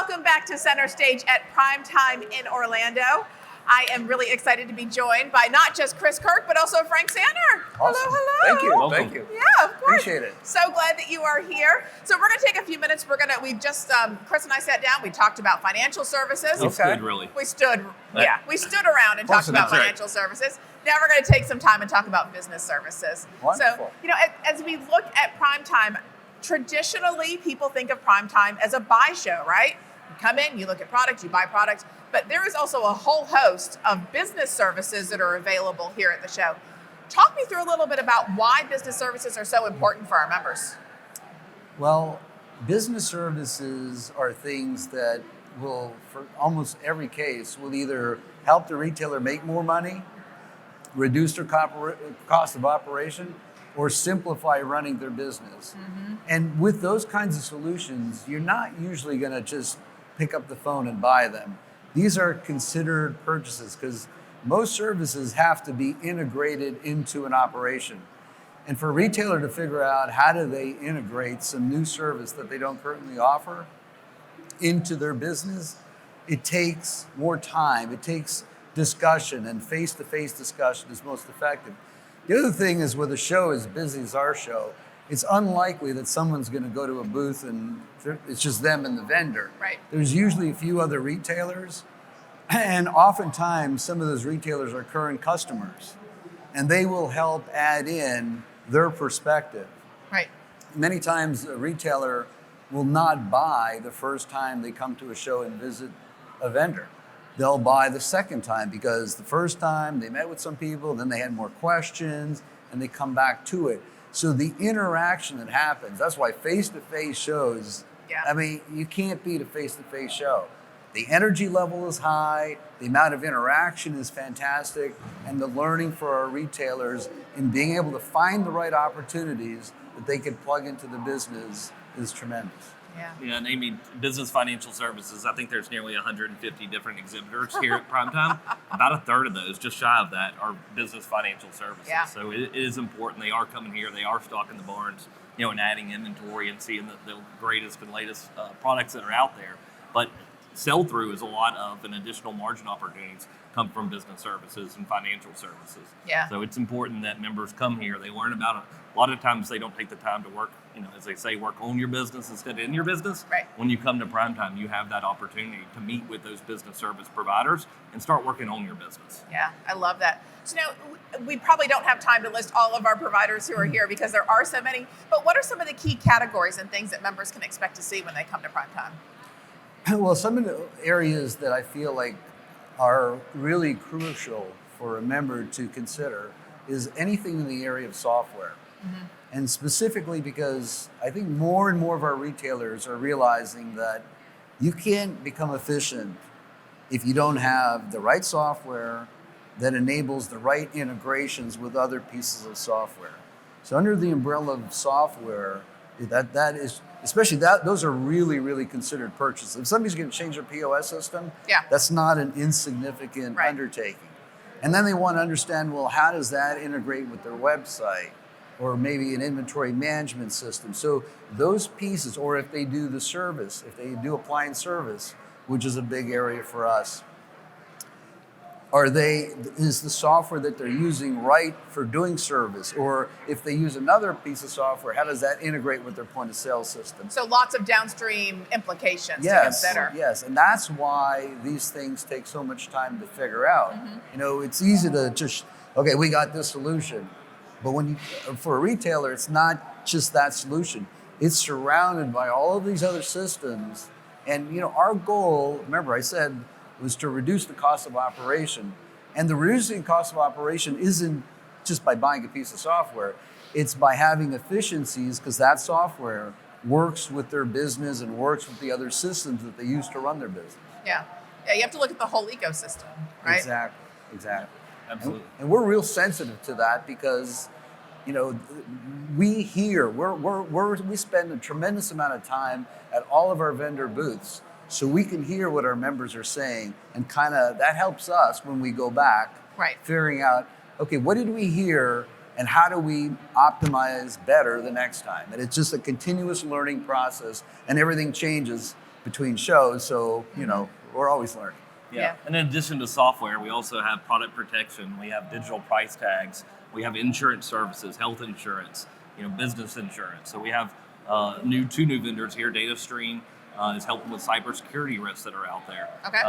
welcome back to CenterStage at PrimeTime in Orlando. I am really excited to be joined by not just Chris Kirk, but also Frank Sandtner. Awesome. Hello. Thank you. Welcome. Thank you. Yeah, of course. Appreciate it. So glad that you are here. So we're going to take a few minutes. We just, Chris and I sat down. We talked about financial services. We stood really. We stood around and talked about financial services. Now we're going to take some time and talk about business services. Wonderful. So, as we look at PrimeTime, traditionally people think of PrimeTime as a buy show, right? You come in, you look at products, you buy products, but there is also a whole host of business services that are available here at the show. Talk me through a little bit about why business services are so important for our members. Well, business services are things that will, for almost every case, will either help the retailer make more money, reduce their cost of operation, or simplify running their business. Mm-hmm. And with those kinds of solutions, you're not usually going to just pick up the phone and buy them. These are considered purchases because most services have to be integrated into an operation. And for a retailer to figure out how do they integrate some new service that they don't currently offer into their business, it takes more time. It takes discussion, and face-to-face discussion is most effective. The other thing is, with a show as busy as our show, it's unlikely that someone's going to go to a booth and it's just them and the vendor. Right. There's usually a few other retailers, and oftentimes some of those retailers are current customers, and they will help add in their perspective. Right. Many times a retailer will not buy the first time they come to a show and visit a vendor. They'll buy the second time because the first time they met with some people, then they had more questions, and they come back to it. So the interaction that happens, that's why face-to-face shows, you can't beat a face-to-face show. The energy level is high, the amount of interaction is fantastic, and the learning for our retailers in being able to find the right opportunities that they can plug into the business is tremendous. Yeah, and Amy, business financial services, I think there's nearly 150 different exhibitors here at PrimeTime. About a third of those, just shy of that, are business financial services. Yeah. So it is important. They are coming here. They are stocking the barns, and adding inventory and seeing the greatest and latest products that are out there. But sell-through is a lot of an additional margin opportunities come from business services and financial services. Yeah. So it's important that members come here. They learn about it. A lot of times they don't take the time to work, as they say, work on your business instead of in your business. Right. When you come to PrimeTime, you have that opportunity to meet with those business service providers and start working on your business. Yeah, I love that. So we probably don't have time to list all of our providers who are here because there are so many, but what are some of the key categories and things that members can expect to see when they come to PrimeTime? Well, some of the areas that I feel like are really crucial for a member to consider is anything in the area of software. Mm-hmm. And specifically because I think more and more of our retailers are realizing that you can't become efficient if you don't have the right software that enables the right integrations with other pieces of software. So under the umbrella of software, that is, especially those are really, really considered purchases. If somebody's going to change their POS system, that's not an insignificant undertaking. And then they want to understand, well, how does that integrate with their website or maybe an inventory management system? So those pieces, or if they do the service, if they do appliance service, which is a big area for us, is the software that they're using right for doing service? Or if they use another piece of software, how does that integrate with their point of sale system? So lots of downstream implications to consider. Yes, and that's why these things take so much time to figure out. Mm-hmm. It's easy to just, okay, we got this solution. But for a retailer, it's not just that solution. It's surrounded by all of these other systems. And our goal, remember I said, was to reduce the cost of operation. And the reducing cost of operation isn't just by buying a piece of software. It's by having efficiencies because that software works with their business and works with the other systems that they use to run their business. Yeah, you have to look at the whole ecosystem, right? Exactly. Absolutely. And we're real sensitive to that because, we spend a tremendous amount of time at all of our vendor booths. So we can hear what our members are saying, and that helps us when we go back, figuring out, okay, what did we hear and how do we optimize better the next time? And it's just a continuous learning process, and everything changes between shows. So, we're always learning. Yeah. And in addition to software, we also have product protection. We have digital price tags. We have insurance services, health insurance, business insurance. So we have two new vendors here. DataStream is helping with cybersecurity risks that are out there. Okay.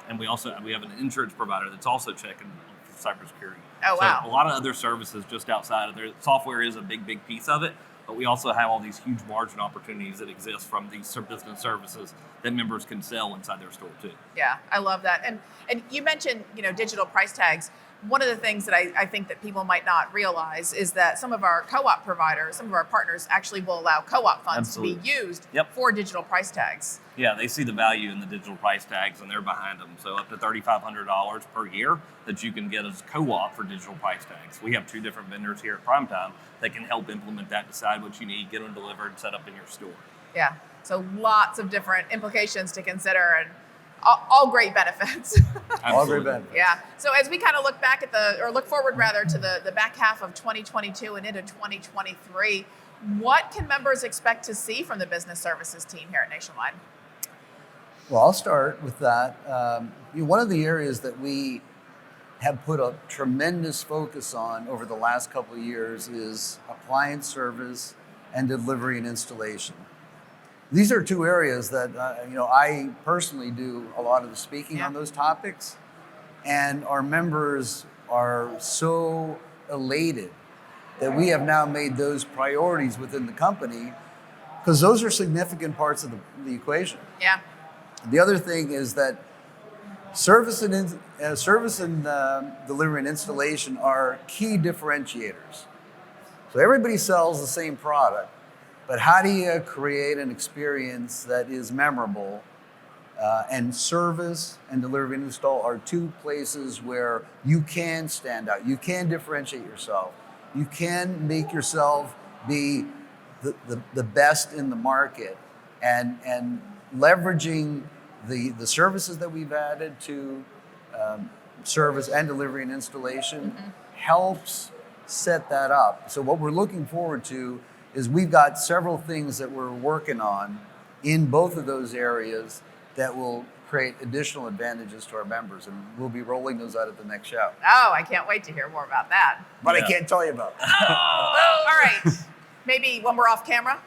And we have an insurance provider that's also checking for cybersecurity. Oh, wow. So a lot of other services just outside of there. Software is a big piece of it. But we also have all these huge margin opportunities that exist from these business services that members can sell inside their store too. Yeah, I love that. And you mentioned, digital price tags. One of the things that I think that people might not realize is that some of our co-op providers, some of our partners actually will allow co-op funds Absolutely. to be used Yep. for digital price tags. Yeah, they see the value in the digital price tags and they're behind them. So up to $3,500 per year that you can get as co-op for digital price tags. We have 2 different vendors here at PrimeTime that can help implement that, decide what you need, get them delivered, set up in your store. Yeah, so lots of different implications to consider and all great benefits. All great benefits. Yeah. So as we kind of look back look forward rather to the back half of 2022 and into 2023, what can members expect to see from the business services team here at Nationwide? Well, I'll start with that. One of the areas that we have put a tremendous focus on over the last couple of years is appliance service and delivery and installation. These are 2 areas that I personally do a lot of the speaking on those topics, and our members are so elated that we have now made those priorities within the company because those are significant parts of the equation. Yeah. The other thing is that service and delivery and installation are key differentiators. So everybody sells the same product, but how do you create an experience that is memorable? And service and delivery and install are 2 places where you can stand out. You can differentiate yourself. You can make yourself be the best in the market, and leveraging the services that we've added to service and delivery and installation helps set that up. So what we're looking forward to is we've got several things that we're working on in both of those areas that will create additional advantages to our members, and we'll be rolling those out at the next show. Oh, I can't wait to hear more about that. But I can't tell you about it. Oh, all right. Maybe when we're off camera?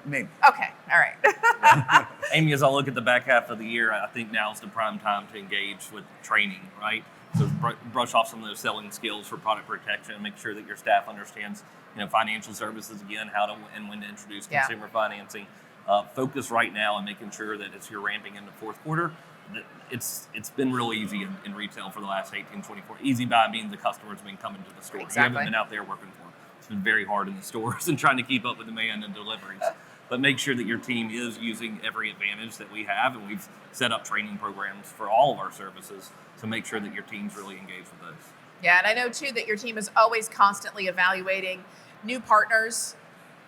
Maybe. Okay, all right. Amy, as I look at the back half of the year, I think now's the prime time to engage with training, right? So brush off some of those selling skills for product protection and make sure that your staff understands, financial services, again, how to and when to introduce consumer financing. Focus right now on making sure that as you're ramping into 4th quarter, it's been real easy in retail for the last 18, 24. Easy by means the customers have been coming to the store. Exactly. You haven't been out there working for them. It's been very hard in the stores and trying to keep up with demand and deliveries. But make sure that your team is using every advantage that we have, and we've set up training programs for all of our services to make sure that your team's really engaged with those. Yeah, and I know too that your team is always constantly evaluating new partners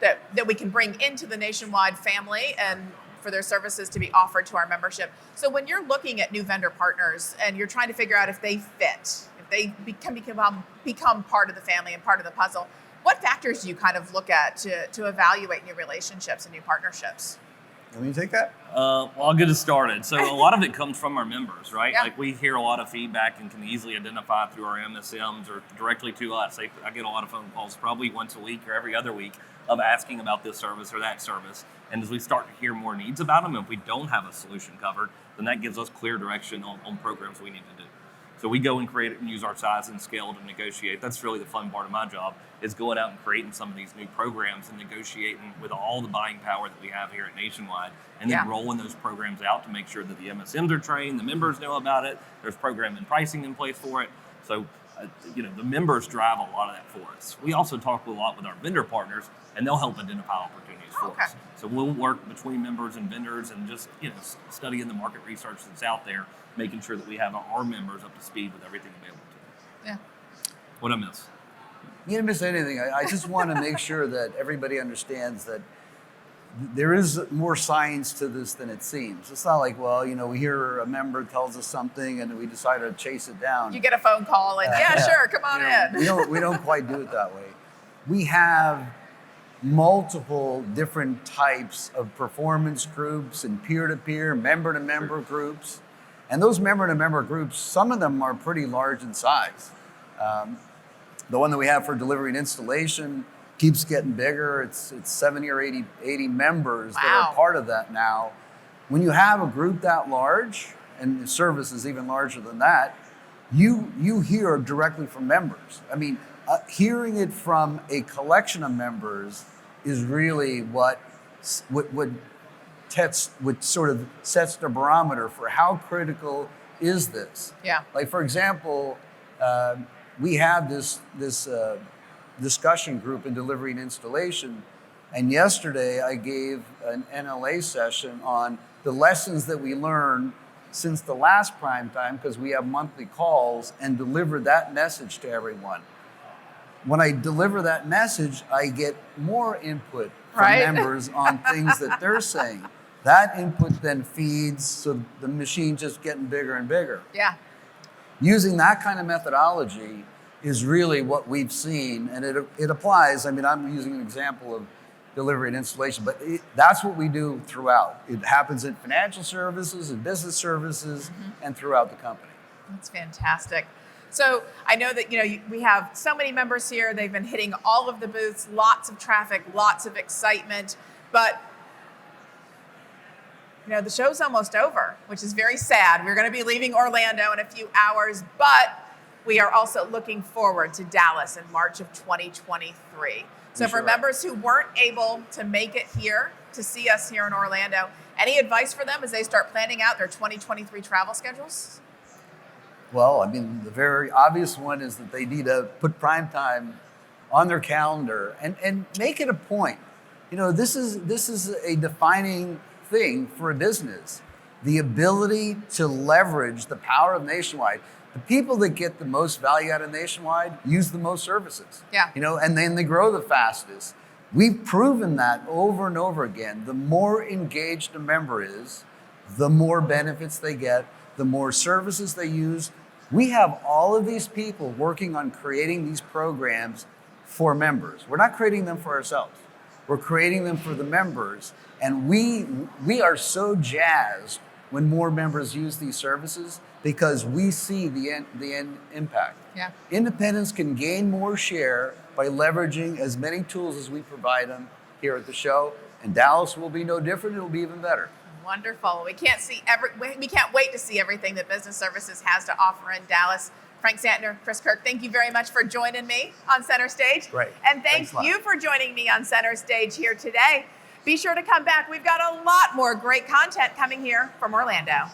that we can bring into the Nationwide family and for their services to be offered to our membership. So when you're looking at new vendor partners and you're trying to figure out if they fit, if they become part of the family and part of the puzzle, what factors do you kind of look at to evaluate new relationships and new partnerships? Can you take that? Well, I'll get us started. So a lot of it comes from our members, right? Yeah. Like we hear a lot of feedback and can easily identify through our MSMs or directly to us. I get a lot of phone calls probably once a week or every other week of asking about this service or that service. And as we start to hear more needs about them, if we don't have a solution covered, then that gives us clear direction on programs we need to do. So we go and create and use our size and scale to negotiate. That's really the fun part of my job, is going out and creating some of these new programs and negotiating with all the buying power that we have here at Nationwide, and then rolling those programs out to make sure that the MSMs are trained, the members know about it, there's program and pricing in place for it. So, the members drive a lot of that for us. We also talk a lot with our vendor partners, and they'll help identify opportunities for us. So we'll work between members and vendors and just, studying the market research that's out there, making sure that we have our members up to speed with everything available to them. Yeah. What'd I miss? You didn't miss anything. I just want to make sure that everybody understands that there is more science to this than it seems. It's not like, we hear a member tells us something and we decide to chase it down. You get a phone call and sure, come on in. We don't quite do it that way. We have multiple different types of performance groups and peer-to-peer, member-to-member groups. And those member-to-member groups, some of them are pretty large in size. The one that we have for delivery and installation keeps getting bigger. It's 70 or 80 members that are part of that now. When you have a group that large, and the service is even larger than that, you hear directly from members. I mean, hearing it from a collection of members is really what sort of sets the barometer for how critical is this. Yeah. Like, for example, we have this discussion group in delivery and installation, and yesterday I gave an NLA session on the lessons that we learned since the last prime time, because we have monthly calls, and deliver that message to everyone. When I deliver that message, I get more input from members on things that they're saying. That input then feeds, so the machine just getting bigger and bigger. Yeah. Using that kind of methodology is really what we've seen, and it applies. I mean, I'm using an example of delivery and installation, but that's what we do throughout. It happens in financial services and business services and throughout the company. That's fantastic. So I know that we have so many members here. They've been hitting all of the booths, lots of traffic, lots of excitement, but the show's almost over, which is very sad. We're going to be leaving Orlando in a few hours, but we are also looking forward to Dallas in March of 2023. So for members who weren't able to make it here to see us here in Orlando, any advice for them as they start planning out their 2023 travel schedules? Well, I mean, the very obvious one is that they need to put PrimeTime on their calendar and make it a point. This is a defining thing for a business. The ability to leverage the power of Nationwide. The people that get the most value out of Nationwide use the most services. Yeah. And then they grow the fastest. We've proven that over and over again. The more engaged a member is, the more benefits they get, the more services they use. We have all of these people working on creating these programs for members. We're not creating them for ourselves. We're creating them for the members. And we are so jazzed when more members use these services because we see the end impact. Yeah. Independents can gain more share by leveraging as many tools as we provide them here at the show. And Dallas will be no different. It'll be even better. Wonderful. We can't wait to see everything that Business Services has to offer in Dallas. Frank Sandtner, Chris Kirk, thank you very much for joining me on CenterStage. Great. And thank you for joining me on CenterStage here today. Be sure to come back. We've got a lot more great content coming here from Orlando.